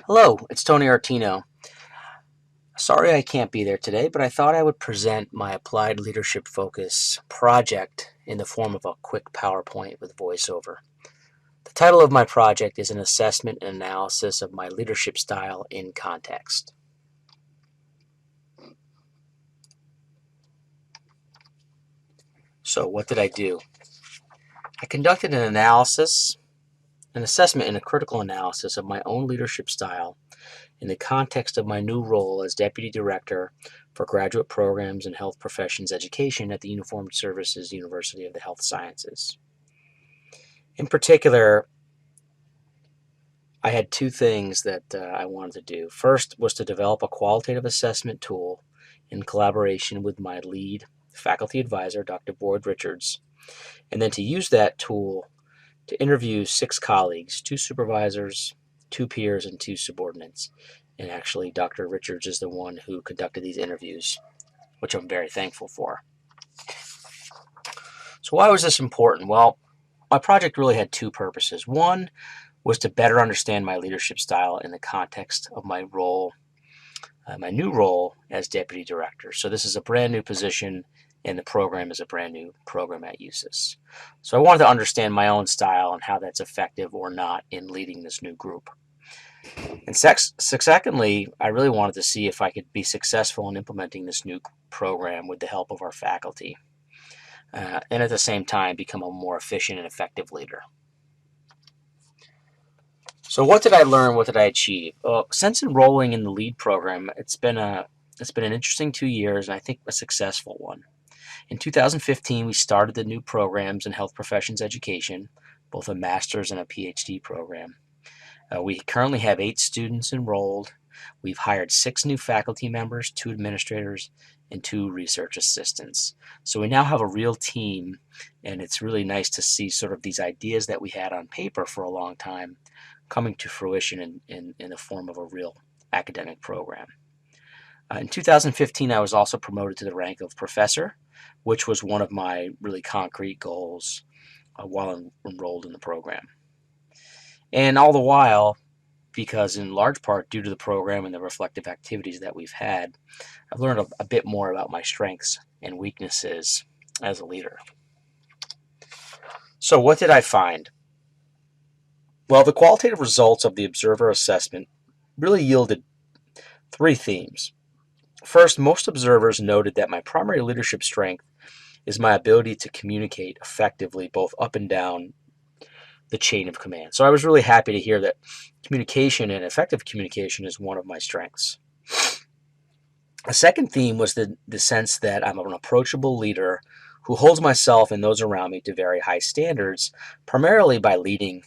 Hello, it's Tony Artino. Sorry I can't be there today, but I thought I would present my Applied Leadership Focus project in the form of a quick PowerPoint with voiceover. The title of my project is an assessment and analysis of my leadership style in context. So what did I do? I conducted an assessment and a critical analysis of my own leadership style in the context of my new role as Deputy Director for Graduate Programs and Health Professions Education at the Uniformed Services University of the Health Sciences. In particular, I had two things that I wanted to do. First was to develop a qualitative assessment tool in collaboration with my lead faculty advisor, Dr. Boyd Richards, and then to use that tool to interview 6 colleagues, 2 supervisors, 2 peers, and 2 subordinates. And actually, Dr. Richards is the one who conducted these interviews, which I'm very thankful for. So why was this important? Well, my project really had 2 purposes. One was to better understand my leadership style in the context of my role, my new role as Deputy Director. So this is a brand new position, and the program is a brand new program at USIS. So I wanted to understand my own style and how that's effective or not in leading this new group. And secondly, I really wanted to see if I could be successful in implementing this new program with the help of our faculty, and at the same time become a more efficient and effective leader. So what did I learn? What did I achieve? Since enrolling in the LEAD program, it's been an interesting 2 years, and I think a successful one. In 2015, we started the new programs in health professions education, both a master's and a PhD program. We currently have 8 students enrolled. We've hired 6 new faculty members, 2 administrators, and 2 research assistants. So we now have a real team, and it's really nice to see sort of these ideas that we had on paper for a long time coming to fruition in the form of a real academic program. In 2015, I was also promoted to the rank of professor, which was one of my really concrete goals while enrolled in the program. And all the while, because in large part due to the program and the reflective activities that we've had, I've learned a bit more about my strengths and weaknesses as a leader. So what did I find? Well, the qualitative results of the observer assessment really yielded 3 themes. First, most observers noted that my primary leadership strength is my ability to communicate effectively both up and down the chain of command. So I was really happy to hear that communication and effective communication is one of my strengths. A second theme was the sense that I'm an approachable leader who holds myself and those around me to very high standards, primarily by leading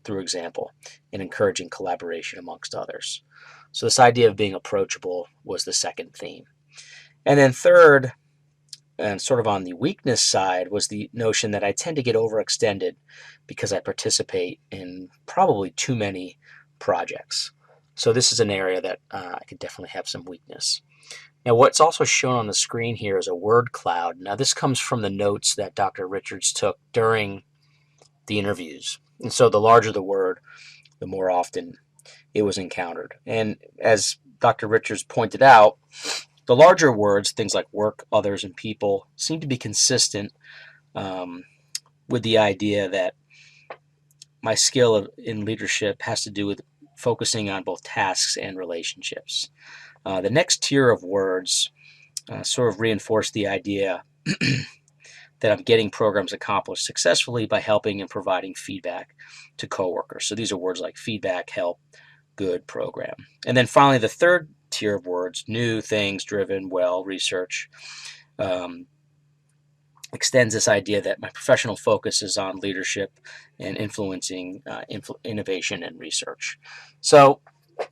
through example and encouraging collaboration amongst others. So this idea of being approachable was the second theme. And then third, and sort of on the weakness side, was the notion that I tend to get overextended because I participate in probably too many projects. So this is an area that I could definitely have some weakness. Now, what's also shown on the screen here is a word cloud. Now, this comes from the notes that Dr. Richards took during the interviews. And so the larger the word, the more often it was encountered. And as Dr. Richards pointed out, the larger words, things like work, others, and people, seem to be consistent with the idea that my skill in leadership has to do with focusing on both tasks and relationships. The next tier of words sort of reinforce the idea that I'm getting programs accomplished successfully by helping and providing feedback to coworkers. So these are words like feedback, help, good, program. And then finally, the third tier of words, new, things, driven, well, research, extends this idea that my professional focus is on leadership and influencing innovation and research. So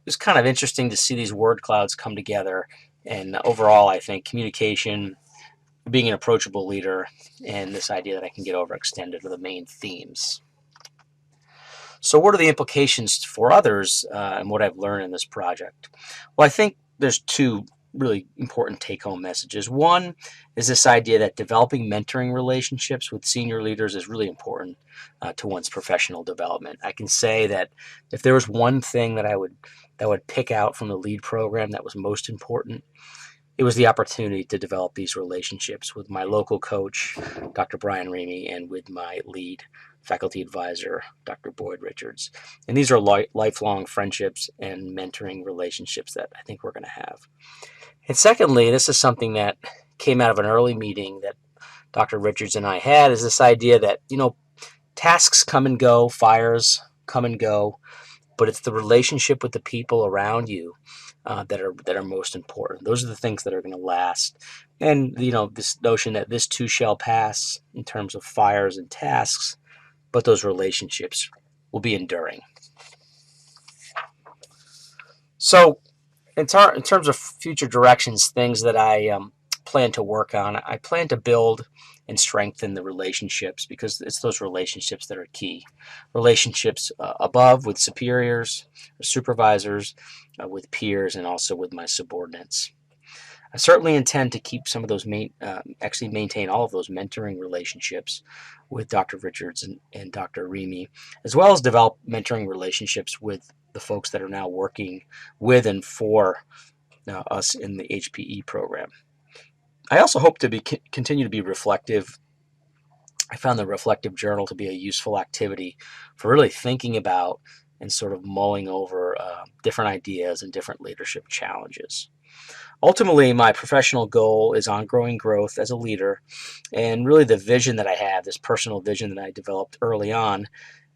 it's kind of interesting to see these word clouds come together. And overall, I think communication, being an approachable leader, and this idea that I can get overextended are the main themes. So what are the implications for others and what I've learned in this project? Well, I think there's 2 really important take-home messages. One is this idea that developing mentoring relationships with senior leaders is really important to one's professional development. I can say that if there was one thing that I would pick out from the lead program that was most important, it was the opportunity to develop these relationships with my local coach, Dr. Brian Reamy, and with my lead faculty advisor, Dr. Boyd Richards. And these are lifelong friendships and mentoring relationships that I think we're going to have. And secondly, this is something that came out of an early meeting that Dr. Richards and I had, is this idea that, tasks come and go, fires come and go, but it's the relationship with the people around you that are most important. Those are the things that are going to last. And this notion that this too shall pass in terms of fires and tasks, but those relationships will be enduring. So, in terms of future directions, things that I plan to work on, I plan to build and strengthen the relationships, because it's those relationships that are key. Relationships above with superiors, supervisors, with peers, and also with my subordinates. I certainly intend to keep some of those actually maintain all of those mentoring relationships with Dr. Richards and Dr. Reamy, as well as develop mentoring relationships with the folks that are now working with and for us in the HPE program. I also hope to continue to be reflective. I found the reflective journal to be a useful activity for really thinking about and sort of mulling over different ideas and different leadership challenges. Ultimately, my professional goal is ongoing growth as a leader, and really the vision that I have, this personal vision that I developed early on,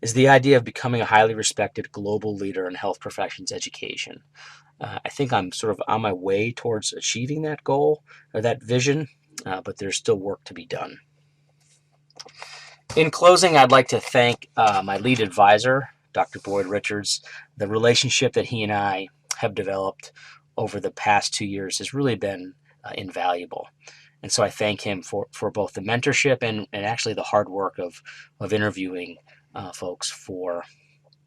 is the idea of becoming a highly respected global leader in health professions education. I think I'm sort of on my way towards achieving that goal or that vision, but there's still work to be done. In closing, I'd like to thank my lead advisor, Dr. Boyd Richards. The relationship that he and I have developed over the past 2 years has really been invaluable. And so I thank him for both the mentorship and actually the hard work of interviewing folks for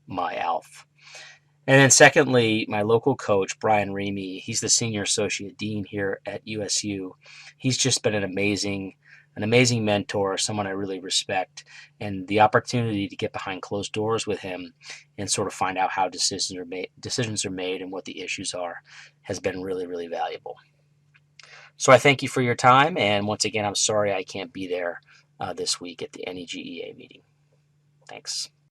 my ALF. And then secondly, my local coach, Brian Reamy, he's the Senior Associate Dean here at USU. He's just been an amazing mentor, someone I really respect, and the opportunity to get behind closed doors with him and sort of find out how decisions are made and what the issues are has been really, really valuable. So I thank you for your time, and once again, I'm sorry I can't be there this week at the NEGEA meeting. Thanks.